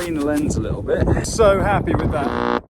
clean the lens a little bit. So happy with that.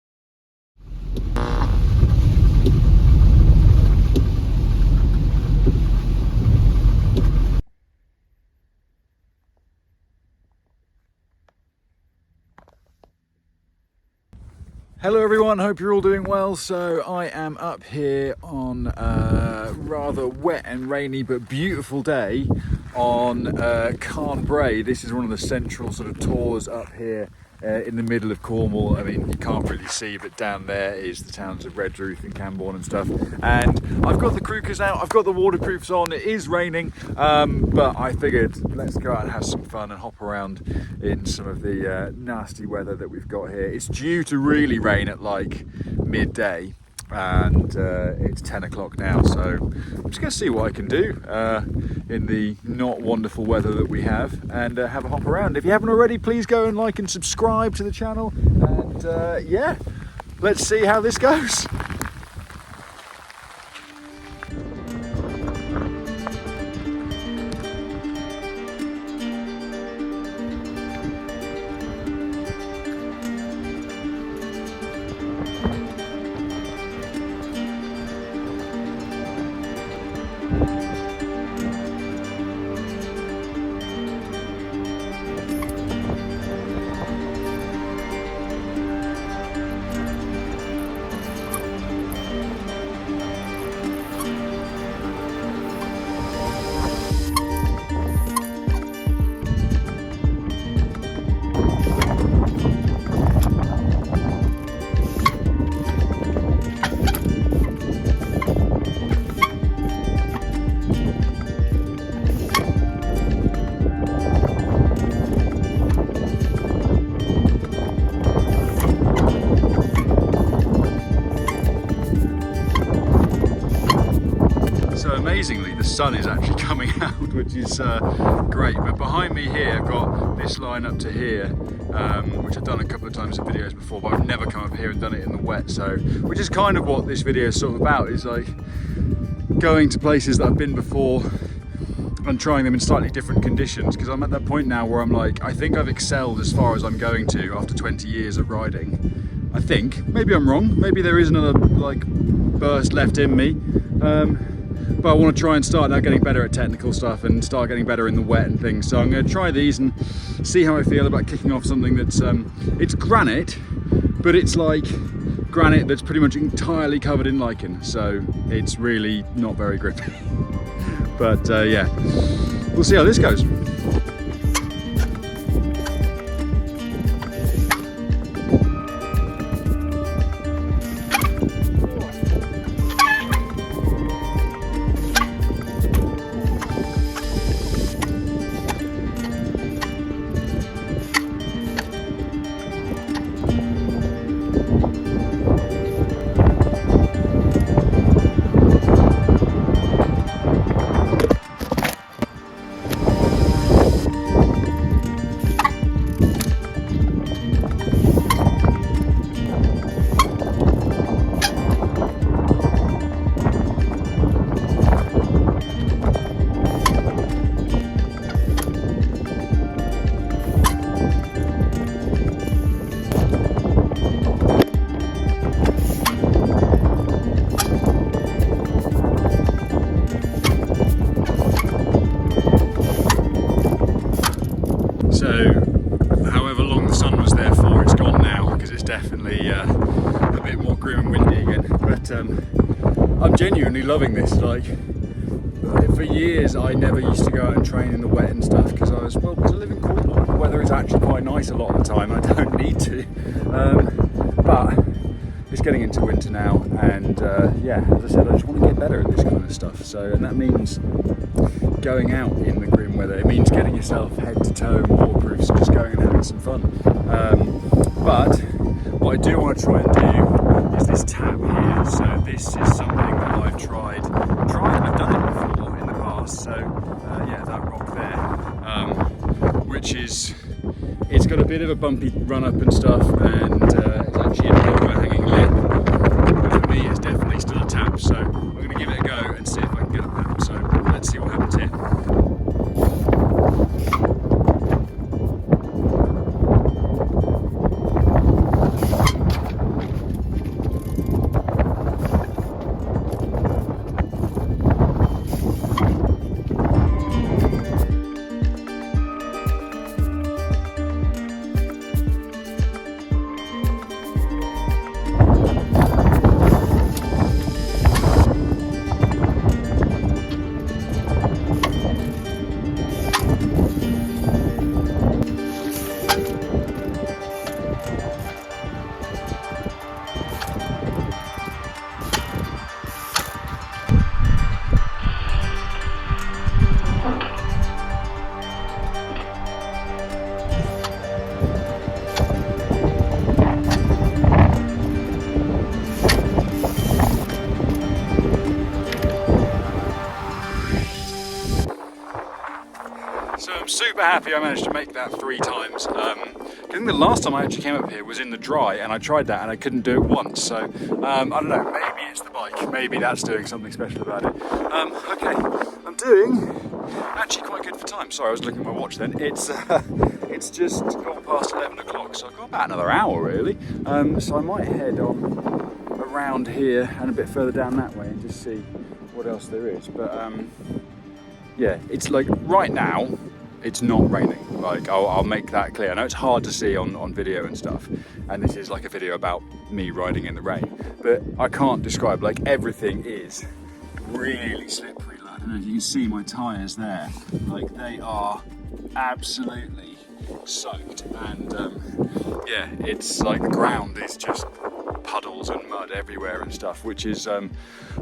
Hello everyone, hope you're all doing well. So I am up here on a rather wet and rainy but beautiful day on Carn Brea. This is one of the central sort of tours up here in the middle of Cornwall. I mean, you can't really see, but down there is the towns of Redruth and Camborne and stuff. And I've got the Crewkerz out, I've got the waterproofs on, it is raining, but I figured let's go out and have some fun and hop around in some of the nasty weather that we've got here. It's due to really rain at like midday, and it's 10 o'clock now, so I'm just going to see what I can do in the not wonderful weather that we have, and have a hop around. If you haven't already, please go and like and subscribe to the channel, and yeah, let's see how this goes. Amazingly, the sun is actually coming out, which is great. But behind me here, I've got this line up to here, which I've done a couple of times in videos before, but I've never come up here and done it in the wet. So, which is kind of what this video is sort of about, is like going to places that I've been before and trying them in slightly different conditions, because I'm at that point now where I'm like, I think I've excelled as far as I'm going to after 20 years of riding. I think. Maybe I'm wrong. Maybe there is another like burst left in me. But I want to try and start now getting better at technical stuff and start getting better in the wet and things. So I'm going to try these and see how I feel about kicking off something that's, it's granite, but it's like granite that's pretty much entirely covered in lichen. So it's really not very grippy. But yeah, we'll see how this goes. Definitely a bit more grim and windy again, but I'm genuinely loving this. Like, for years I never used to go out and train in the wet and stuff, because I live in Cornwall. The weather is actually quite nice a lot of the time. I don't need to, but it's getting into winter now, and yeah, as I said, I just want to get better at this kind of stuff. So, and that means going out in the grim weather. It means getting yourself head to toe in waterproofs, just going and having some fun. But what I do want to try and do is this tap here. So this is something that I've tried. I've done it before in the past. So yeah, that rock there, which is, it's got a bit of a bumpy run up and stuff, and it's actually a bit of a hanging lip. But for me, it's definitely still a tap. So I'm going to give it a go and see if I can get up that. So let's see what happens here. So I'm super happy I managed to make that 3 times. I think the last time I actually came up here was in the dry, and I tried that and I couldn't do it once. So I don't know, maybe it's the bike, maybe that's doing something special about it. Okay, I'm doing actually quite good for time. Sorry, I was looking at my watch then. It's just gone past 11 o'clock, so I've got about another hour really. So I might head on around here and a bit further down that way and just see what else there is. But yeah, it's like right now it's not raining. Like I'll make that clear. I know it's hard to see on video and stuff, and this is like a video about me riding in the rain, but I can't describe, like everything is really slippery. Like, I don't know if you can see my tyres there, like they are absolutely soaked, and yeah, it's like the ground is just puddles and mud everywhere and stuff, which is I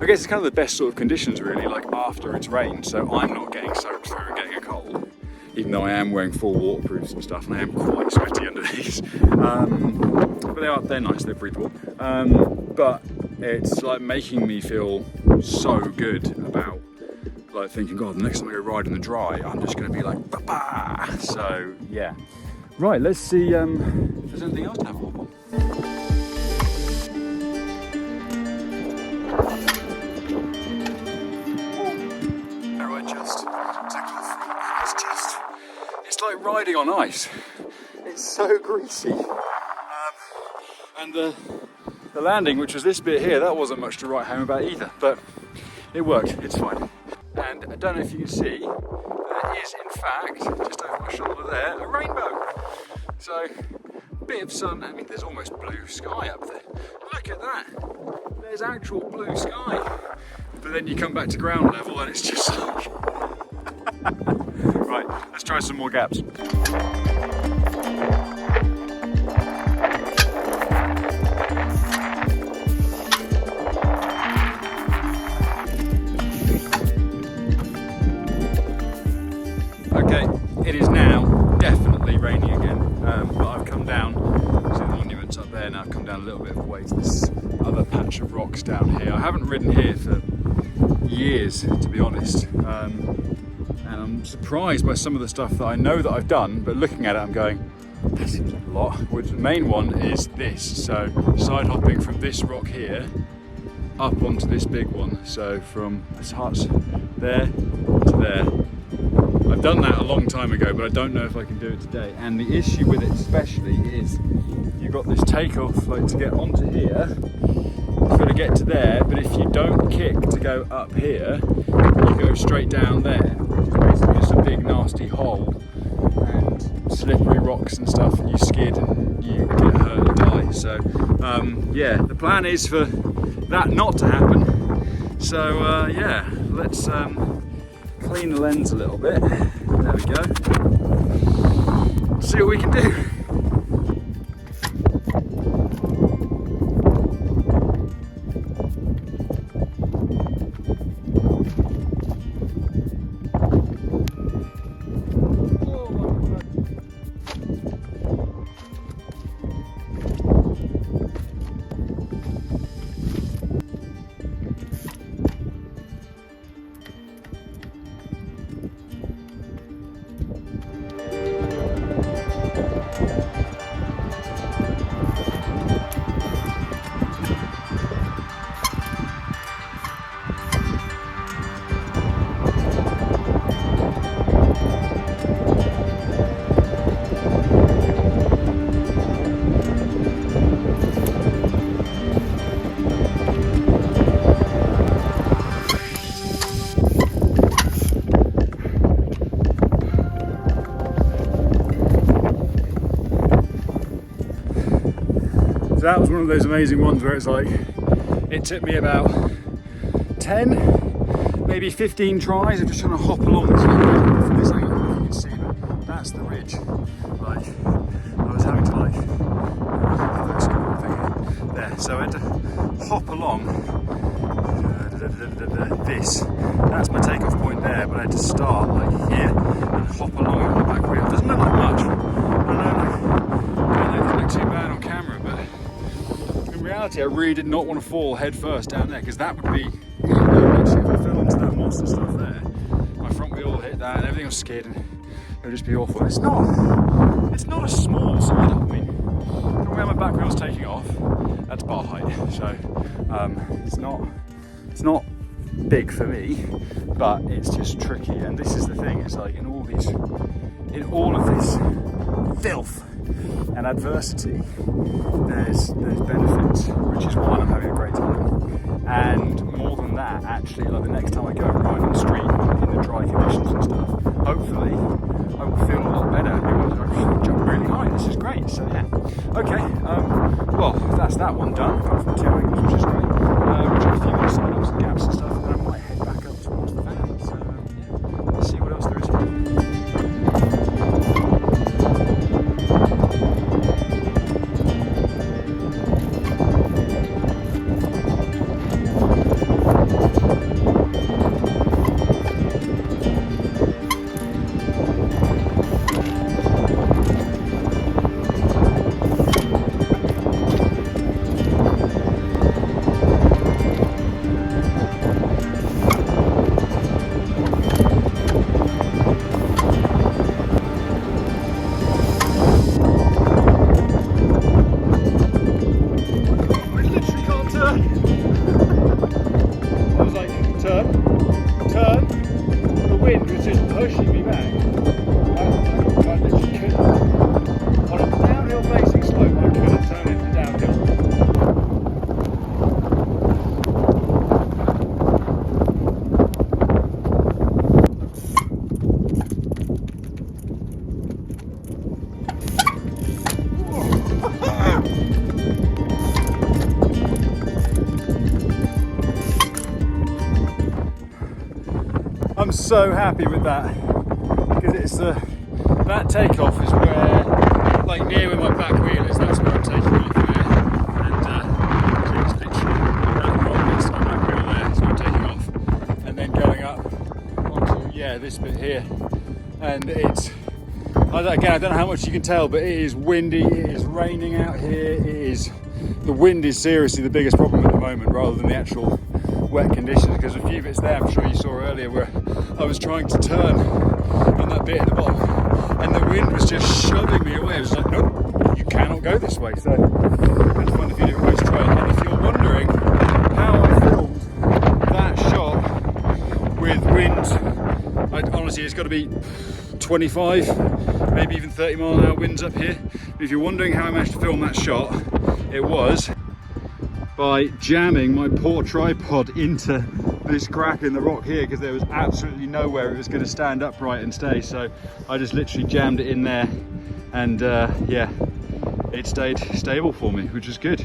guess it's kind of the best sort of conditions really, like after it's rained, so I'm not getting soaked through and getting a cold, even though I am wearing full waterproofs and stuff, and I am quite sweaty under these. But they're nice, they're breathable. But it's like making me feel so good about like thinking, God, the next time I go ride in the dry, I'm just going to be like, ba-ba! So yeah. Right, let's see if there's anything else to have a hop on. There I just took off. It's like riding on ice. It's so greasy. And the landing, which was this bit here, that wasn't much to write home about either, but it worked, it's fine. And I don't know if you can see, there is in fact, just over my shoulder there, a rainbow. So, a bit of sun, I mean there's almost blue sky up there. Look at that, there's actual blue sky. But then you come back to ground level and it's just like... Right, let's try some more gaps. Okay, it is now definitely raining again, but I've come down, see the monuments up there, now I've come down a little bit of a way to this other patch of rocks down here. I haven't ridden here for years, to be honest, and I'm surprised by some of the stuff that I know that I've done, but looking at it I'm going, that seems like a lot. Which the main one is this, so side hopping from this rock here up onto this big one, so from this hut there to there. I've done that a long time ago, but I don't know if I can do it today. And the issue with it especially is you've got this takeoff, like to get onto here, you've got to get to there, but if you don't kick to go up here, you go straight down there, which is basically just a big nasty hole and slippery rocks and stuff, and you skid and you get hurt and die. So yeah, the plan is for that not to happen. So yeah, let's clean the lens a little bit. There we go. See what we can do. That was one of those amazing ones where it's like, it took me about 10, maybe 15 tries of just trying to hop along this line. From this angle, you can see that that's the ridge. Like, I was having to there, so I had to hop along this. That's my takeoff point there, but I had to start like here and hop along on the back wheel. It doesn't look like much. I don't look too bad on camera, but in reality I really did not want to fall head first down there, because that would be, actually if I fell onto that monster stuff there, my front wheel will hit that and everything will skid, and it'll just be awful. It's not a small side up. I mean, where my back wheel's taking off, that's bar height. So it's not big for me, but it's just tricky. And this is the thing, it's like in all of this filth and adversity, there's benefits, which is why I'm having a great time. And more than that, actually, like the next time I go and ride on the street in the dry conditions and stuff, hopefully I will feel a lot better. I jump really high. This is great. So yeah, okay. Well, that's that one done. Apart from 2 angles, which is great. We've got a few more side ups and gaps and stuff, and then I might head back up towards the van. So yeah, let's see what else there is here. I'm so happy with that, because it's that takeoff is where, like near where my back wheel is, that's where I'm taking off there, and it's literally that rock next to my back wheel there, so I'm taking off, and then going up onto, yeah, this bit here, and it's, again, I don't know how much you can tell, but it is windy, it is raining out here, the wind is seriously the biggest problem at the moment, rather than the actual wet conditions, because a few bits there I'm sure you saw earlier where I was trying to turn on that bit at the bottom and the wind was just shoving me away. It was like, nope, you cannot go this way. So I had to find a few different ways to try it. And if you're wondering how I filmed that shot with wind, honestly it's got to be 25, maybe even 30 mile an hour winds up here. But if you're wondering how I managed to film that shot, it was by jamming my poor tripod into this crack in the rock here, because there was absolutely nowhere it was going to stand upright and stay. So I just literally jammed it in there, and yeah, it stayed stable for me, which is good.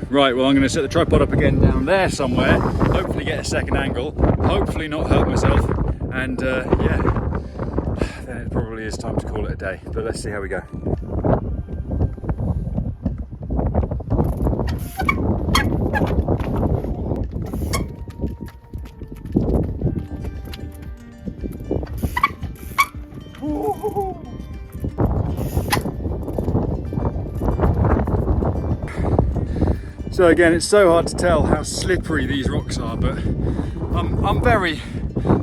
Right, well I'm going to set the tripod up again down there somewhere, hopefully get a second angle, hopefully not hurt myself, and yeah, then it probably is time to call it a day, but let's see how we go. So again, it's so hard to tell how slippery these rocks are, but I'm very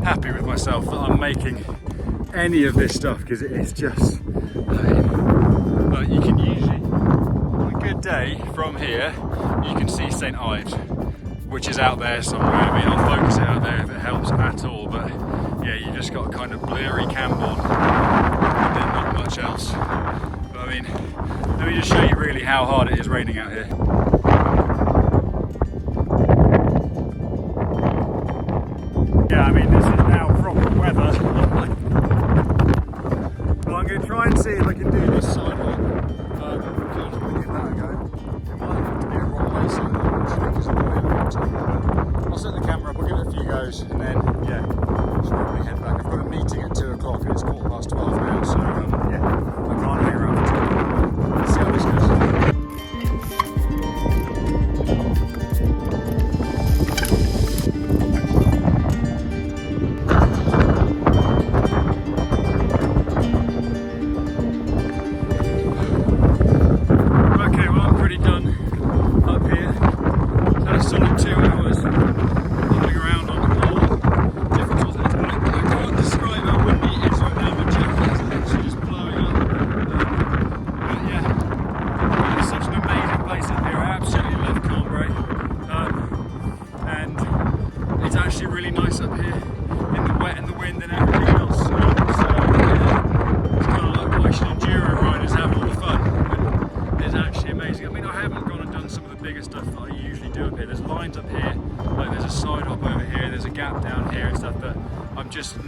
happy with myself that I'm making any of this stuff, because it is just, you can usually, on a good day from here, you can see St. Ives, which is out there somewhere. I mean, I'll focus it out there if it helps at all, but yeah, you just got a kind of blurry Camborne and then not much else. But I mean, let me just show you really how hard it is raining out here. Yeah, I mean, this is now proper weather. Well, I'm going to try and see if I can do this sidewalk. God, if we give that a go. It might have to be a wrong way sidewalk, actually, because of the way it looks. I'll set the camera up, I'll give it a few goes, and then, yeah, I'll probably head back. I've got a meeting at 2 o'clock, and it's 12:15 now, so, yeah, I can't hang around for too long. Let's see how this goes.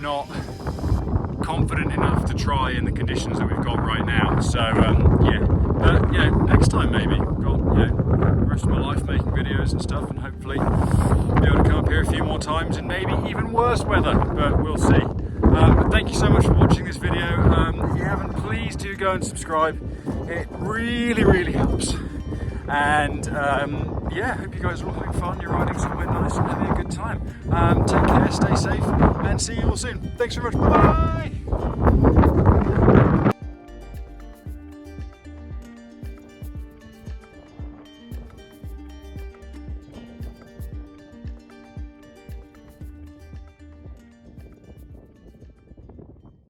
not confident enough to try in the conditions that we've got right now. So yeah, but yeah, next time maybe. Got, you know, the rest of my life making videos and stuff, and hopefully be able to come up here a few more times in maybe even worse weather, but we'll see. But thank you so much for watching this video. If you haven't, please do go and subscribe. It really helps. And yeah, hope you guys are all having fun, you're riding somewhere nice and having a good time. Take care, stay safe, and see you all soon. Thanks very much, bye!